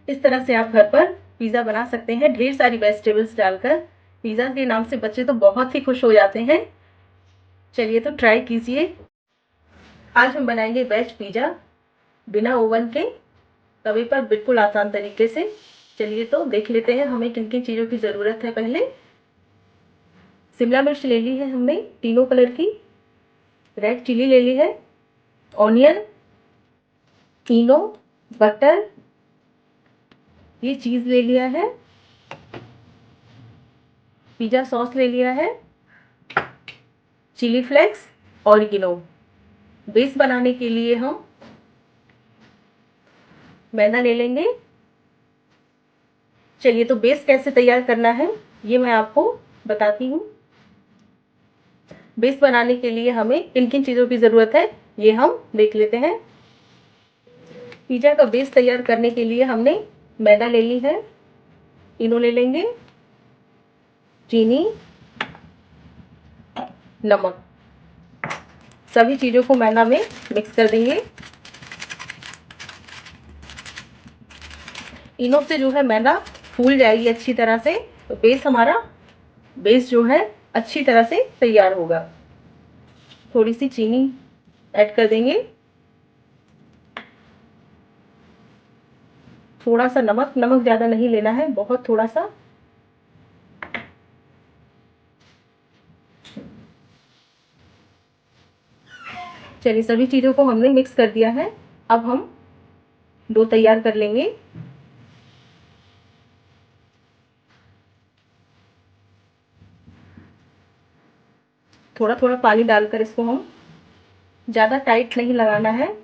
इस तरह से आप घर पर पिज़्ज़ा बना सकते हैं ढेर सारी वेजिटेबल्स डालकर। पिज़्ज़ा के नाम से बच्चे तो बहुत ही खुश हो जाते हैं। चलिए तो ट्राई कीजिए। आज हम बनाएंगे वेज पिज़्ज़ा बिना ओवन के, तवे पर, बिल्कुल आसान तरीके से। चलिए तो देख लेते हैं हमें किन किन चीज़ों की ज़रूरत है। पहले शिमला मिर्च ले ली है हमने तीनों कलर की, रेड चिली ले ली है, ऑनियन, इनो, बटर, ये चीज़ ले लिया है, पिज़्ज़ा सॉस ले लिया है, चिली फ्लेक्स, ऑरिगेनो। बेस बनाने के लिए हम मैदा ले लेंगे। चलिए तो बेस कैसे तैयार करना है ये मैं आपको बताती हूँ। बेस बनाने के लिए हमें किन किन चीज़ों की ज़रूरत है ये हम देख लेते हैं। पिज़्ज़ा का बेस तैयार करने के लिए हमने मैदा ले ली है, इनो ले लेंगे, चीनी, नमक, सभी चीज़ों को मैदा में मिक्स कर देंगे। इनो से जो है मैदा फूल जाएगी अच्छी तरह से, तो बेस जो है अच्छी तरह से तैयार होगा। थोड़ी सी चीनी ऐड कर देंगे, थोड़ा सा नमक, नमक ज़्यादा नहीं लेना है, बहुत थोड़ा सा। चलिए सभी चीज़ों को हमने मिक्स कर दिया है। अब हम डो तैयार कर लेंगे। थोड़ा थोड़ा पानी डालकर इसको हम, ज़्यादा टाइट नहीं लगाना है,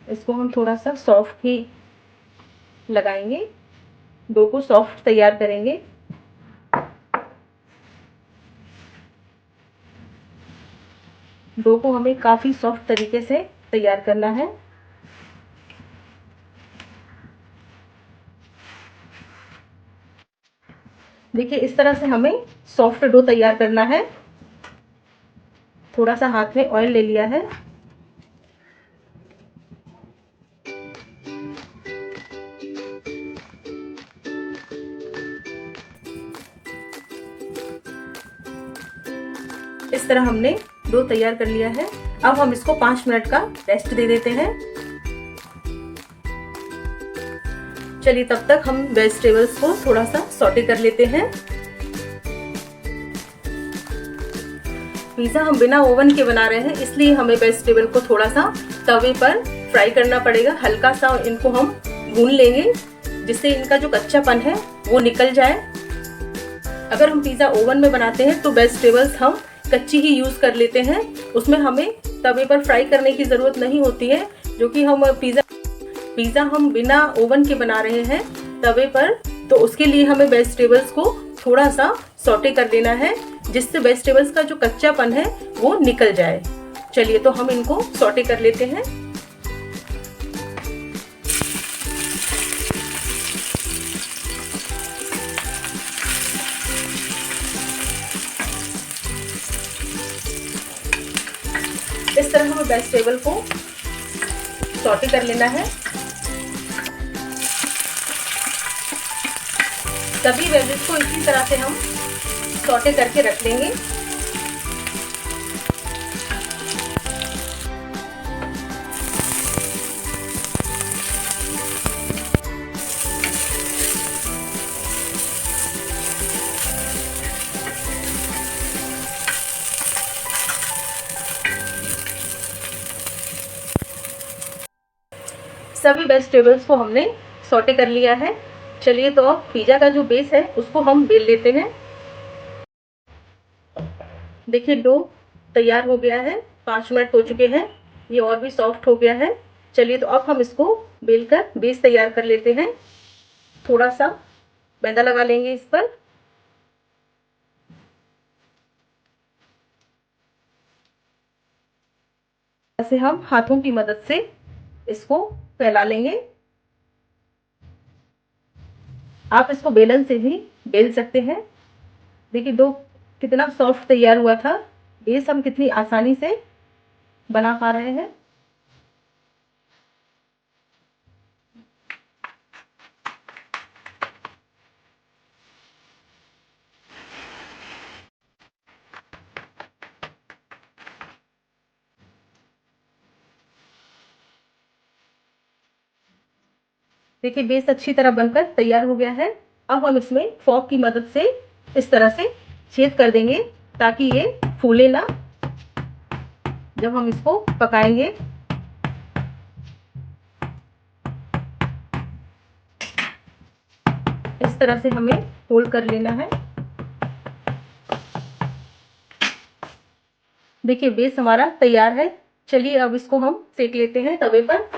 इसको हम थोड़ा सा सॉफ्ट ही लगाएंगे, डो को सॉफ्ट तैयार करेंगे। डो को हमें काफ़ी सॉफ्ट तरीके से तैयार करना है। देखिए इस तरह से हमें सॉफ्ट डो तैयार करना है। थोड़ा सा हाथ में ऑयल ले लिया है, इस तरह हमने डो तैयार कर लिया है। अब हम इसको 5 मिनट का रेस्ट दे देते हैं। चलिए तब तक हम वेजिटेबल्स को थोड़ा सा सॉटे कर लेते हैं। पिज़्ज़ा हम बिना ओवन के बना रहे हैं, इसलिए हमें वेजिटेबल को थोड़ा सा तवे पर फ्राई करना पड़ेगा। हल्का सा इनको हम भून लेंगे, जिससे इनका जो कच्चापन है वो निकल जाए। अगर हम पिज़्ज़ा ओवन में बनाते हैं तो वेजिटेबल्स हम कच्ची ही यूज़ कर लेते हैं, उसमें हमें तवे पर फ्राई करने की ज़रूरत नहीं होती है। जो कि हम पिज़्ज़ा हम बिना ओवन के बना रहे हैं तवे पर, तो उसके लिए हमें वेजिटेबल्स को थोड़ा सा सॉटे कर लेना है, जिससे वेजिटेबल्स का जो कच्चापन है वो निकल जाए। चलिए तो हम इनको सॉटे कर लेते हैं। इस तरह हमें वेजिटेबल को सॉटे कर लेना है। सभी वेजेस को इसी तरह से हम सॉटे करके रख लेंगे। सभी वेजिटेबल्स को हमने सॉटे कर लिया है। चलिए तो अब पिज़्ज़ा का जो बेस है उसको हम बेल लेते हैं। देखिए डो तैयार हो गया है, 5 मिनट हो चुके हैं, ये और भी सॉफ्ट हो गया है। चलिए तो अब हम इसको बेलकर बेस तैयार कर लेते हैं। थोड़ा सा मैदा लगा लेंगे इस पर, ऐसे हम हाथों की मदद से इसको फैला लेंगे। आप इसको बेलन से भी बेल सकते हैं। देखिए डो कितना सॉफ्ट तैयार हुआ था, बेस हम कितनी आसानी से बना पा रहे हैं। देखिए बेस अच्छी तरह बनकर तैयार हो गया है। अब हम इसमें फोर्क की मदद से इस तरह से छेद कर देंगे ताकि ये फूले ना जब हम इसको पकाएंगे। इस तरह से हमें फोल्ड कर लेना है। देखिए बेस हमारा तैयार है। चलिए अब इसको हम सेक लेते हैं तवे पर।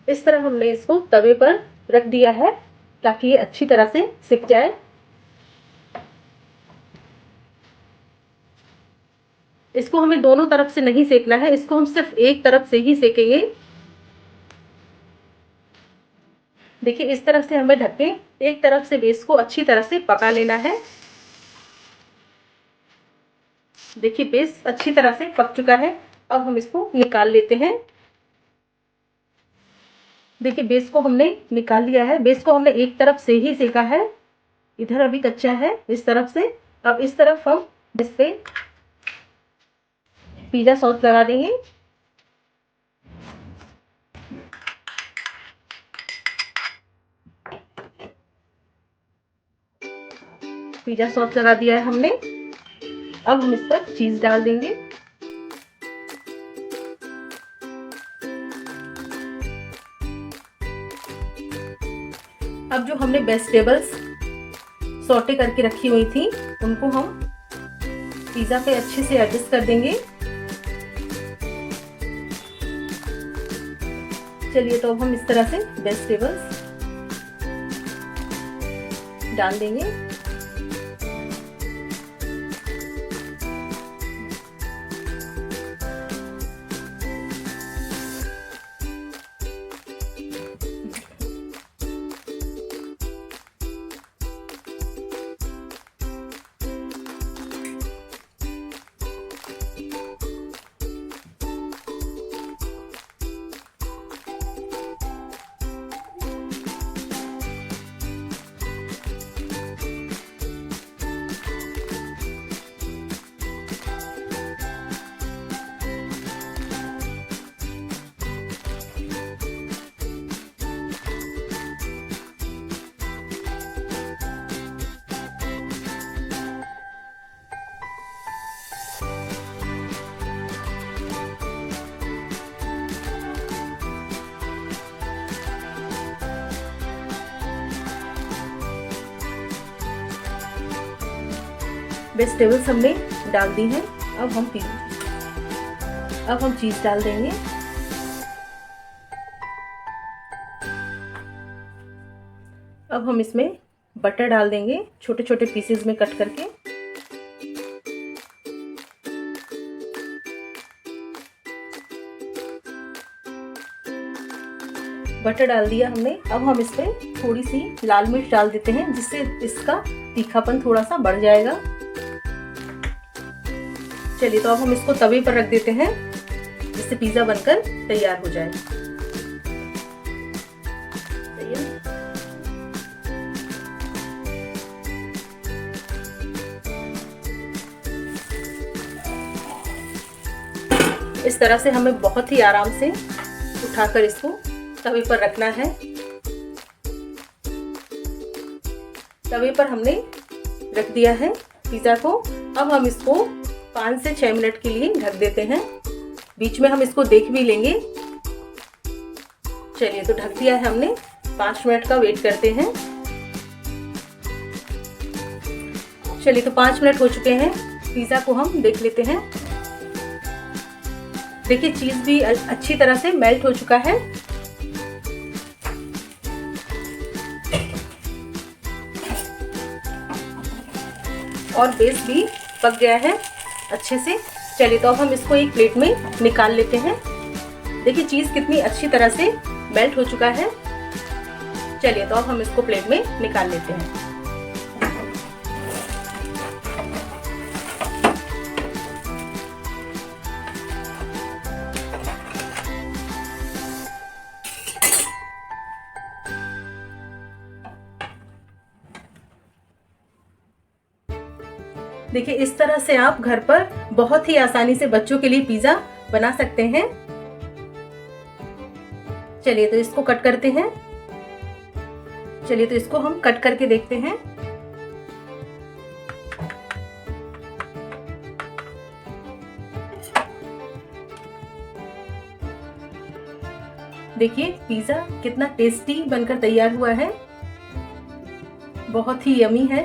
इस तरह हमने इसको तवे पर रख दिया है ताकि ये अच्छी तरह से सिक जाए। इसको हमें दोनों तरफ से नहीं सेकना है, इसको हम सिर्फ एक तरफ से ही सेकेंगे। देखिए इस तरह से हमें ढक के एक तरफ से बेस को अच्छी तरह से पका लेना है। देखिए बेस अच्छी तरह से पक चुका है। अब हम इसको निकाल लेते हैं। देखिए बेस को हमने निकाल लिया है। बेस को हमने एक तरफ से ही सेका है, इधर अभी कच्चा है इस तरफ से। अब इस तरफ हम इस पे पिज़्ज़ा सॉस लगा देंगे। पिज़्ज़ा सॉस लगा दिया है हमने। अब हम इस पर चीज़ डाल देंगे। अब जो हमने वेजिटेबल्स सौटे करके रखी हुई थी उनको हम पिज़्ज़ा पे अच्छे से एडजस्ट कर देंगे। चलिए तो अब हम इस तरह से वेजिटेबल्स डाल देंगे। वेजिटेबल्स हमने डाल दी हैं। अब हम चीज़ डाल देंगे। अब हम इसमें बटर डाल देंगे छोटे छोटे पीसेस में कट करके। बटर डाल दिया हमने। अब हम इसमें थोड़ी सी लाल मिर्च डाल देते हैं जिससे इसका तीखापन थोड़ा सा बढ़ जाएगा। चलिए तो अब हम इसको तवे पर रख देते हैं जिससे पिज़्ज़ा बनकर तैयार हो जाए। इस तरह से हमें बहुत ही आराम से उठाकर इसको तवे पर रखना है। तवे पर हमने रख दिया है पिज़्ज़ा को। अब हम इसको 5 से 6 मिनट के लिए ढक देते हैं। बीच में हम इसको देख भी लेंगे। चलिए तो ढक दिया है हमने। 5 मिनट का वेट करते हैं। चलिए तो 5 मिनट हो चुके हैं। पिज़्ज़ा को हम देख लेते हैं। देखिए चीज़ भी अच्छी तरह से मेल्ट हो चुका है। और बेस भी पक गया है अच्छे से। चलिए तो अब हम इसको एक प्लेट में निकाल लेते हैं। देखिए चीज़ कितनी अच्छी तरह से मेल्ट हो चुका है। चलिए तो अब हम इसको प्लेट में निकाल लेते हैं। देखिए इस तरह से आप घर पर बहुत ही आसानी से बच्चों के लिए पिज्जा बना सकते हैं। चलिए तो इसको कट करते हैं। चलिए तो इसको हम कट करके देखते हैं। देखिए पिज्जा कितना टेस्टी बनकर तैयार हुआ है, बहुत ही यमी है।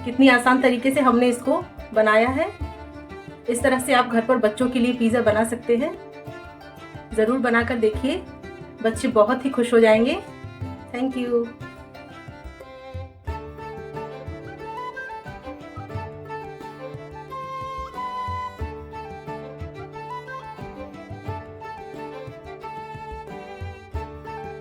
कितनी आसान तरीके से हमने इसको बनाया है। इस तरह से आप घर पर बच्चों के लिए पिज्जा बना सकते हैं। ज़रूर बनाकर देखिए, बच्चे बहुत ही खुश हो जाएंगे। Thank you.